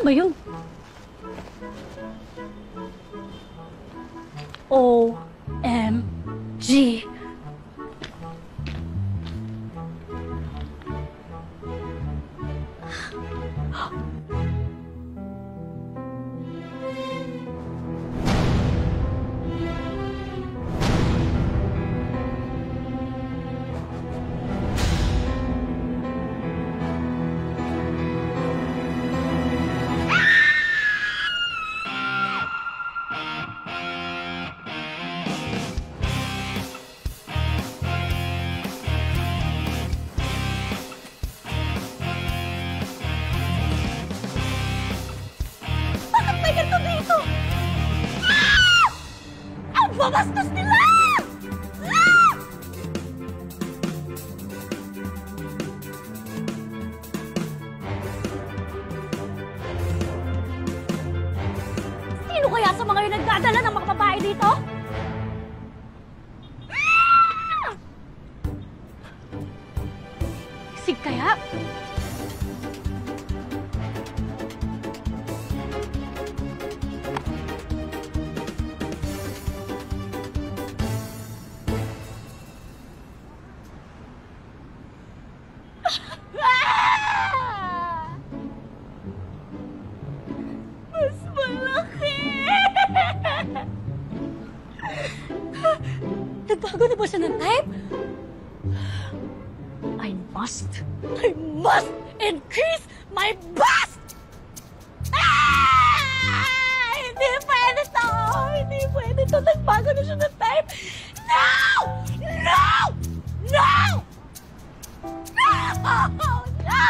ba yun? OMG! Babastos nila! Ah! Sino kaya sa mga yun nagdadala ng mga babae dito? Ah! Sig kaya? Mas malaki! Nagbago na ba siya ng type? I must increase my bust! Hindi pwede to! Hindi pwede to! Nagbago na siya ng type! No! No! No! No!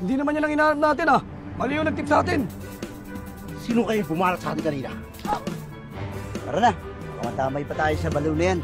Hindi naman yan ang hinahanap natin, ah. Mali yung nag-tip sa atin. Sino kayo pumarap sa atin kanina? Tara na, matamay pa tayo sa balaw na yan.